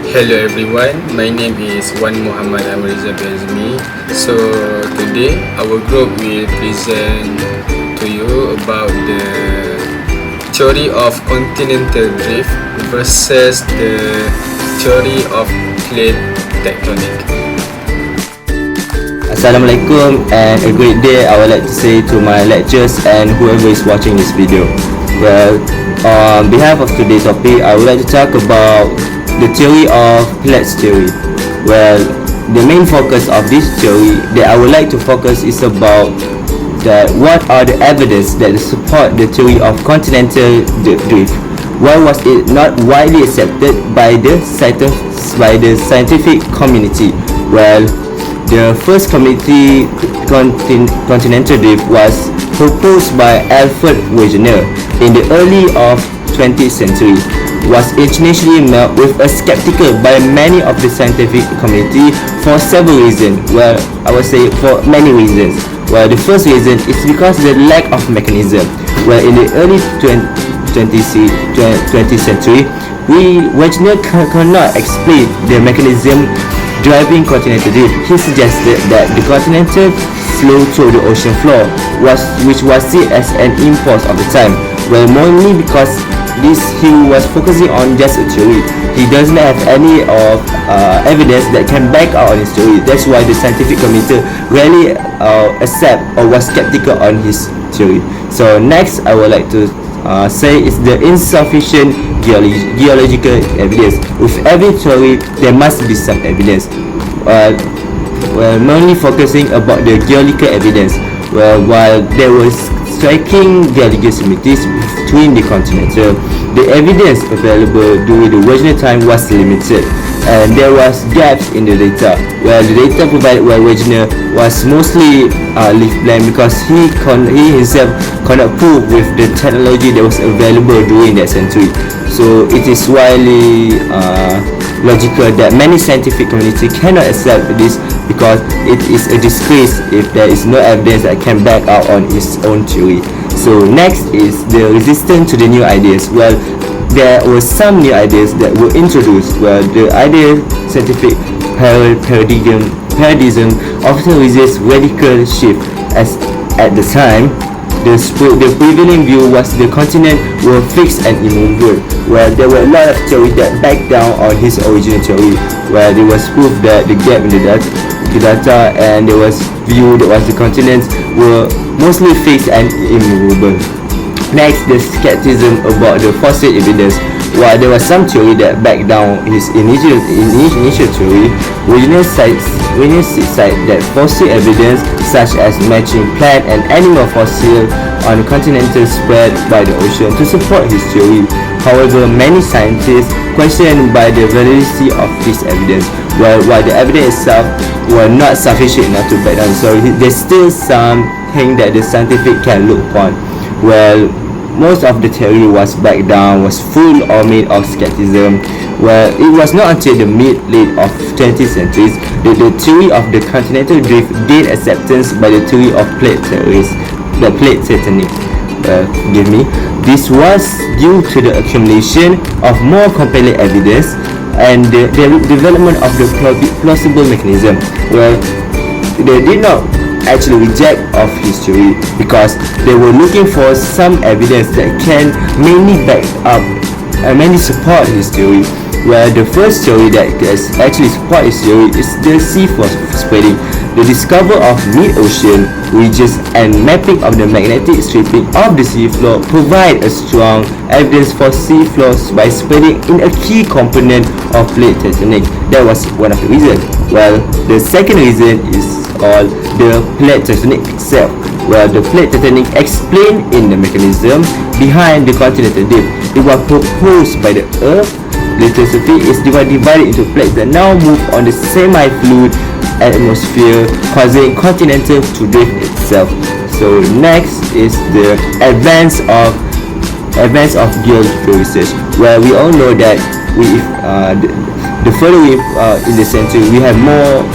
Hello everyone, my name is Muhammad Rizal AZMI. So today our group will present to you about the theory of continental drift versus the theory of plate tectonic. Assalamualaikum and a great day I would like to say to my lecturers and whoever is watching this video. Well, on behalf of today's topic, I would like to talk about the theory of plates theory. Well, the main focus of this theory that I would like to focus is about what are the evidence that support the theory of continental drift. Why was it not widely accepted by the scientific community? Well, the first community continental drift was proposed by Alfred Wegener in the early of 20th century. Was initially met with a skeptical by many of the scientific community for several reasons. Well, I would say for many reasons. Well, the first reason is because the lack of mechanism. Well, in the early 20th century, Wegener cannot explain the mechanism driving continental drift. He suggested that the continental flow through the ocean floor, which was seen as an impulse of the time. Well, mainly because he was focusing on just a theory. He doesn't have any of evidence that can back out on his theory. That's why the scientific community rarely accept or was skeptical on his theory. So next, I would like to say is the insufficient geological evidence. With every theory, there must be some evidence. Mainly focusing about the geological evidence. Well, while there was striking geological similarities between the continental, the evidence available during the Wegener time was limited, and there was gaps in the data. Well, the data provided by Wegener was mostly leaf blank because he himself cannot prove with the technology that was available during that century. So it is widely logical that many scientific community cannot accept this because it is a disgrace if there is no evidence that can back out on his own theory. So next is the resistance to the new ideas. Well, there were some new ideas that were introduced. Well, the ideal scientific paradigm often resists radical shift, as at the time the prevailing view was the continent were fixed and immovable. Well, there were a lot of theories that backed down on his original theory, where there was proof that the gap in the data and there was view that was the continents were mostly fixed and immovable. Next, the skepticism about the fossil evidence. While there was some theory that backed down his initial theory, Wegener cites that fossil evidence such as matching plant and animal fossil on the continental spread by the ocean to support his theory. However, many scientists question by the validity of this evidence. While the evidence itself were not sufficient enough to back down, so there's still something that the scientific can look upon. Well, most of the theory was backed down, was full or made of skepticism. Well, it was not until the mid-late of 20th centuries that the theory of the continental drift gained acceptance by the theory of plate theories, the plate tectonic. Forgive me. This was due to the accumulation of more compelling evidence and the development of the plausible mechanism. Well, they did not actually reject of his theory because they were looking for some evidence that can mainly back up and mainly support his theory. Where the first theory that actually support his theory is the sea floor spreading. The discovery of mid-ocean ridges and mapping of the magnetic stripping of the sea floor provide a strong evidence for sea floors by spreading in a key component of plate tectonic. That was one of the reasons. Well, the second reason is called the plate tectonic itself. Well, the plate tectonic explained in the mechanism behind the continental drift. It was proposed by the Earth. Lithosophy is divided into plates that now move on the semi-fluid atmosphere, causing continental to drift itself. So next is the advance of geological research. Well, we all know that the further we in the century, we have more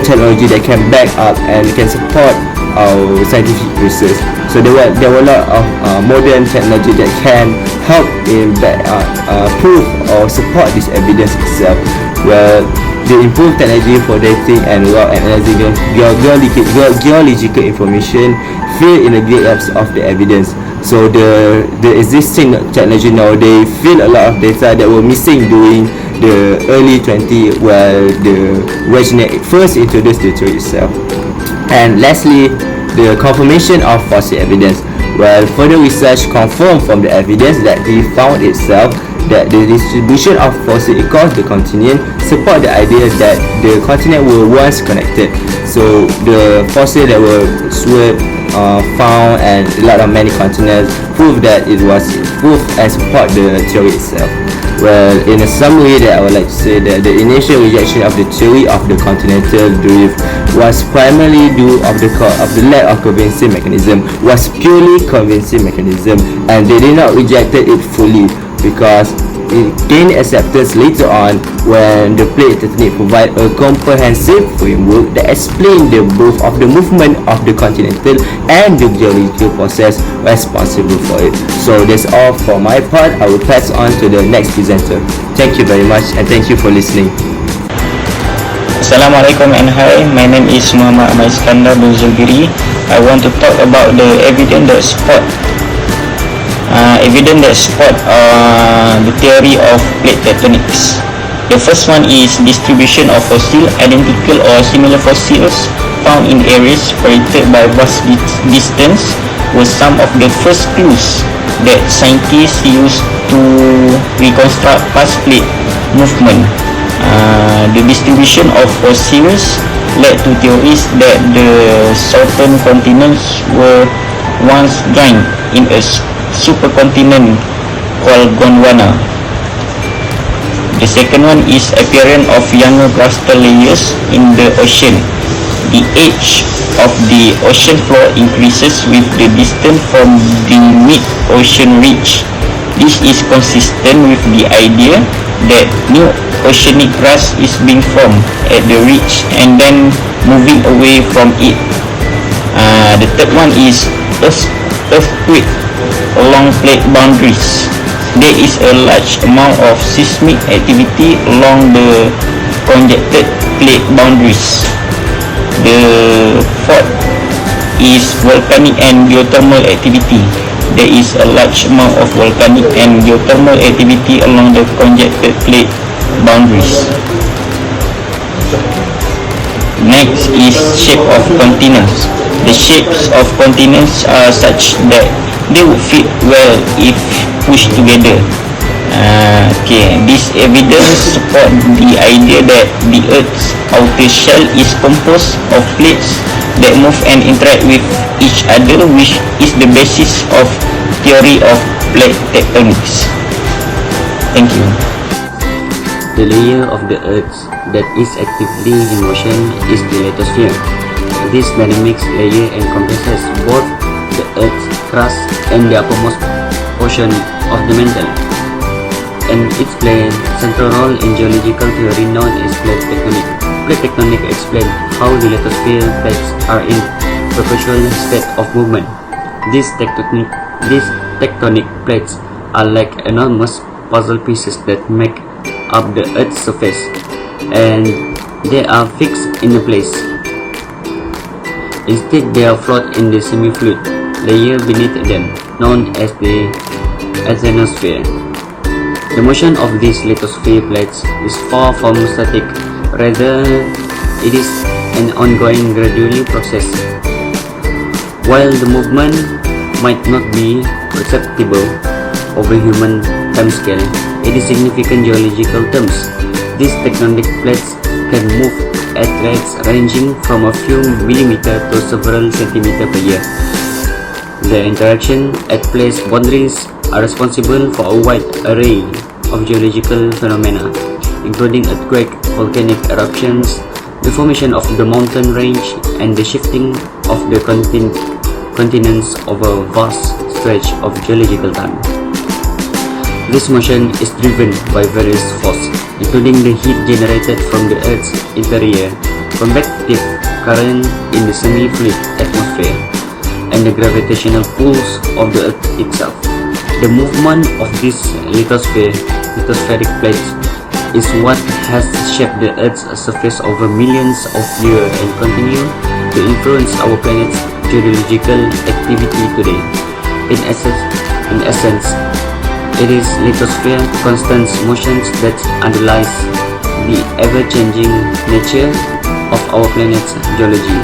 technology that can back up and can support our scientific research. So there were a lot of modern technology that can help in prove or support this evidence itself. Well, the improved technology for dating and rock analyzing geological information fill in the gaps of the evidence. So the existing technology now, they fill a lot of data that were missing during the early 20s, while the Wozniak first introduced the theory itself. And lastly, the confirmation of fossil evidence. Well, further research confirmed from the evidence that he found itself that the distribution of fossil across the continent support the idea that the continent were once connected. So the fossil that were found and a lot of many continents prove that it was proved and support the theory itself. Well, in a summary, that I would like to say that the initial rejection of the theory of the continental drift was primarily due of the lack of convincing mechanism, was purely convincing mechanism, and they did not rejected it fully because it gained acceptance later on when the plate tectonic provide a comprehensive framework that explain the both of the movement of the continental and the geological process responsible for it. So that's all for my part. I will pass on to the next presenter. Thank you very much and thank you for listening. Assalamualaikum and hi, my name is Muhammad ISKANDAR bin ZULBIRRI. I want to talk about the evidence that support the theory of plate tectonics. The first one is distribution of fossil, identical or similar fossils found in areas separated by vast distance were some of the first clues that scientists used to reconstruct past plate movement. The distribution of fossils led to theories that the southern continents were once joined in a supercontinent called Gondwana. The second one is appearance of younger crustal layers in the ocean. The age of the ocean floor increases with the distance from the mid-ocean ridge. This is consistent with the idea that new oceanic crust is being formed at the ridge and then moving away from it. The third one is earthquake along plate boundaries. There is a large amount of seismic activity along the conjectured plate boundaries. The fourth is volcanic and geothermal activity. There is a large amount of volcanic and geothermal activity along the conjectured plate boundaries. Next is shape of continents. The shapes of continents are such that they would fit well if pushed together. This evidence support the idea that the Earth's outer shell is composed of plates that move and interact with each other, which is the basis of theory of plate tectonics. Thank you. The layer of the Earth that is actively in motion is the lithosphere. This dynamics layer encompasses both the Earth's crust and the uppermost portion of the mantle, and it plays a central role in geological theory known as plate tectonics. Plate tectonics explains how the lithosphere plates are in perpetual state of movement. These tectonic plates are like enormous puzzle pieces that make up the Earth's surface, and they are fixed in a place. Instead, they are float in the semi-fluid layer beneath them, known as the asthenosphere. The motion of these lithosphere plates is far from static, rather it is an ongoing gradual process. While the movement might not be perceptible over human timescale, it is significant geological terms. These tectonic plates can move at rates ranging from a few millimeters to several centimeters per year. The interaction at place boundaries are responsible for a wide array of geological phenomena, including earthquake, volcanic eruptions, the formation of the mountain range, and the shifting of the continents over a vast stretch of geological time. This motion is driven by various forces, including the heat generated from the Earth's interior, convective current in the semi-fluid atmosphere, and the gravitational pulls of the Earth itself. The movement of these lithospheric plates is what has shaped the Earth's surface over millions of years and continue to influence our planet's geological activity today. In essence, it is lithosphere constant motions that underlies the ever-changing nature of our planet's geology.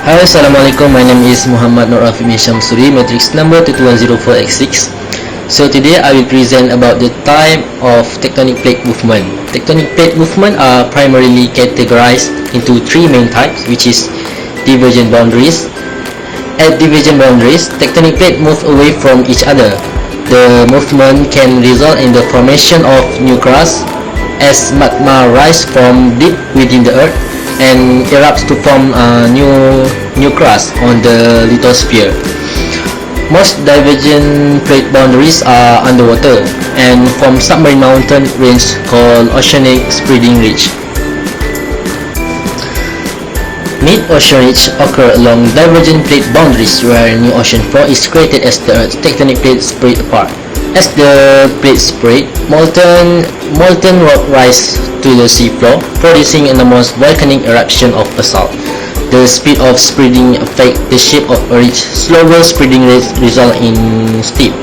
Hi, Assalamualaikum. My name is Muhammad Nur Afimi SHAMSURI, matrix number 2104X6. So today I will present about the type of tectonic plate movement. Tectonic plate movement are primarily categorized into three main types, which is divergent boundaries. At divergent boundaries, tectonic plate move away from each other. The movement can result in the formation of new crust as magma rise from deep within the earth and erupts to form new crust on the lithosphere. Most divergent plate boundaries are underwater and form submarine mountain range called oceanic spreading ridge. Mid-ocean ridge occur along divergent plate boundaries where new ocean floor is created as the Earth's tectonic plates spread apart. As the plates spread, molten rock rise to the seafloor, producing enormous volcanic eruption of basalt. The speed of spreading affects the shape of a ridge. Slower spreading rates result in steep,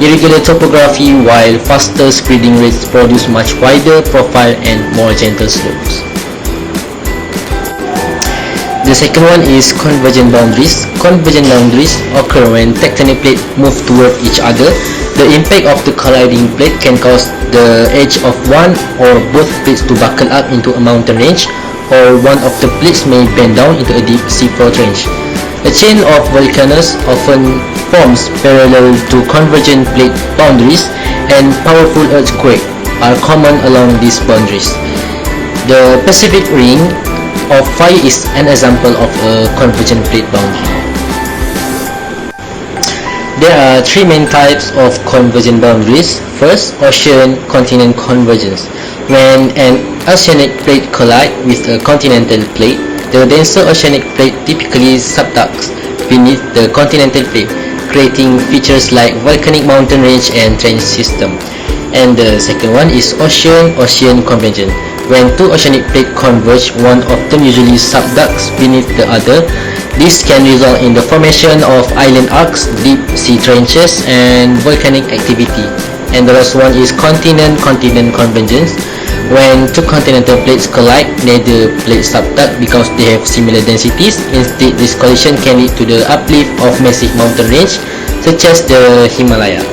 irregular topography, while faster spreading rates produce much wider profile and more gentle slopes. The second one is convergent boundaries. Convergent boundaries occur when tectonic plates move toward each other. The impact of the colliding plate can cause the edge of one or both plates to buckle up into a mountain range, or one of the plates may bend down into a deep seafloor range. A chain of volcanoes often forms parallel to convergent plate boundaries, and powerful earthquakes are common along these boundaries. The Pacific Ring of Fire is an example of a convergent plate boundary. There are three main types of convergent boundaries. First, ocean-continent convergence. When an oceanic plate collides with a continental plate, the denser oceanic plate typically subducts beneath the continental plate, creating features like volcanic mountain range and trench system. And the second one is ocean-ocean convergence. When two oceanic plates converge, one of them usually subducts beneath the other. This can result in the formation of island arcs, deep sea trenches, and volcanic activity. And the last one is continent-continent convergence. When two continental plates collide, neither plate subduct because they have similar densities. Instead, this collision can lead to the uplift of massive mountain range, such as the Himalayas.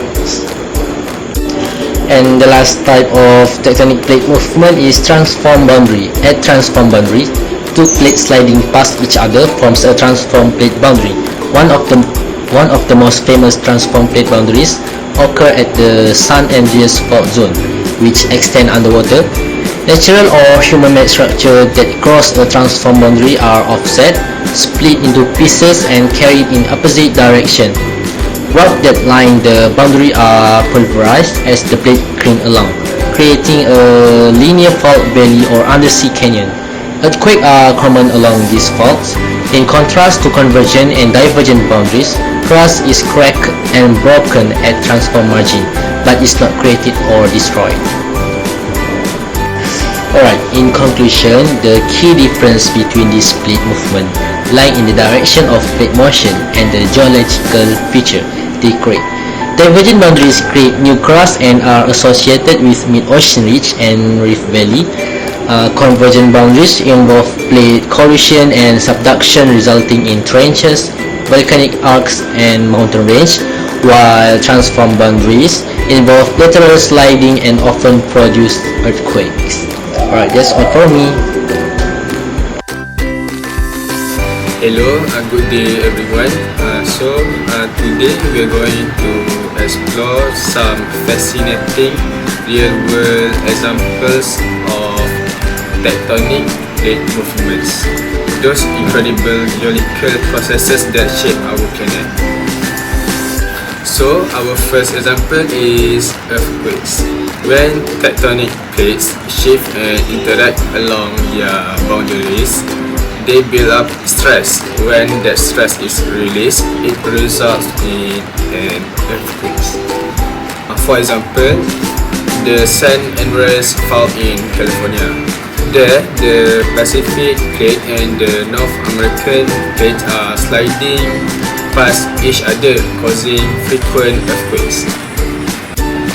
And the last type of tectonic plate movement is transform boundary. At transform boundary, two plates sliding past each other forms a transform plate boundary. One of the most famous transform plate boundaries occur at the San Andreas Fault Zone, which extend underwater. Natural or human-made structures that cross a transform boundary are offset, split into pieces, and carried in opposite direction. Rock that line the boundary are pulverized as the plate cling along, creating a linear fault valley or undersea canyon. Earthquakes are common along these faults. In contrast to convergent and divergent boundaries, crust is cracked and broken at transform margin, but is not created or destroyed. Alright, in conclusion, the key difference between this plate movement lie in the direction of plate motion and the geological feature they create. Divergent boundaries create new crust and are associated with mid-ocean ridge and reef valley. Convergent boundaries involve plate collision and subduction resulting in trenches, volcanic arcs, and mountain range, while transform boundaries involve lateral sliding and often produce earthquakes. Alright, that's all for me. Hello, good day everyone. Today we are going to explore some fascinating real-world examples of tectonic plate movements, those incredible geological processes that shape our planet. So our first example is earthquakes. When tectonic plates shift and interact along their boundaries, they build up stress. When that stress is released, it results in an earthquake. For example, the San Andreas fault in California. There, the Pacific plate and the North American plate are sliding past each other, causing frequent earthquakes.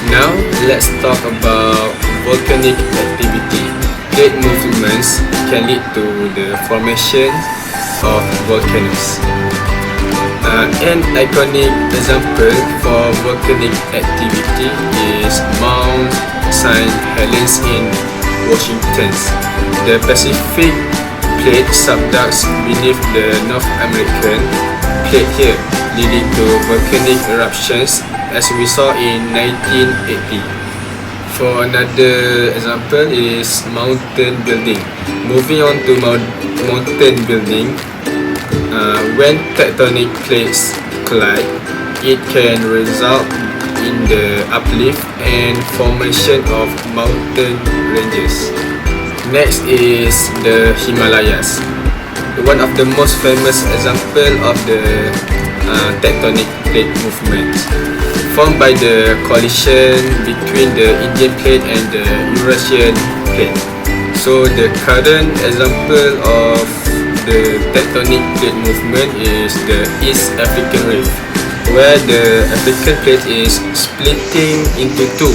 Now, let's talk about volcanic activity. Plate movements can lead to the formation of volcanoes. An iconic example for volcanic activity is Mount St. Helens in Washington. The Pacific plate subducts beneath the North American plate here, leading to volcanic eruptions as we saw in 1980. For another example is mountain building. Moving on to mountain building, when tectonic plates collide, it can result in the uplift and formation of mountain ranges. Next is the Himalayas. One of the most famous example of the tectonic plate movement, formed by the collision between the Indian plate and the Eurasian plate. So the current example of the tectonic plate movement is the East African Rift, where the African plate is splitting into two,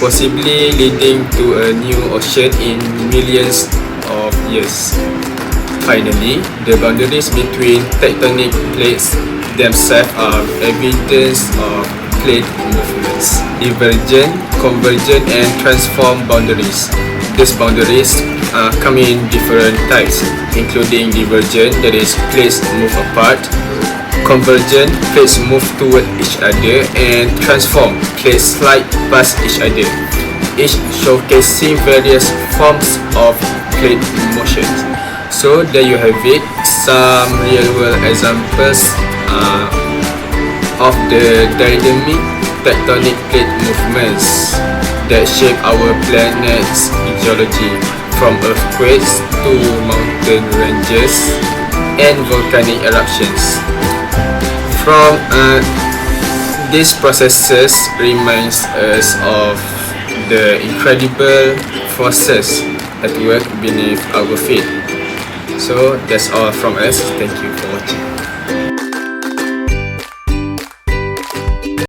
possibly leading to a new ocean in millions of years. Finally, the boundaries between tectonic plates themselves are evidence of plate movements. Divergent, convergent, and transform boundaries. These boundaries come in different types, including divergent, that is, plates move apart; convergent, plates move toward each other; and transform, plates slide past each other, each showcasing various forms of plate motion. So there you have it, some real-world examples of the dynamic tectonic plate movements that shape our planet's geology, from earthquakes to mountain ranges and volcanic eruptions. From these processes reminds us of the incredible forces at work beneath our feet. So that's all from us. Thank you for watching.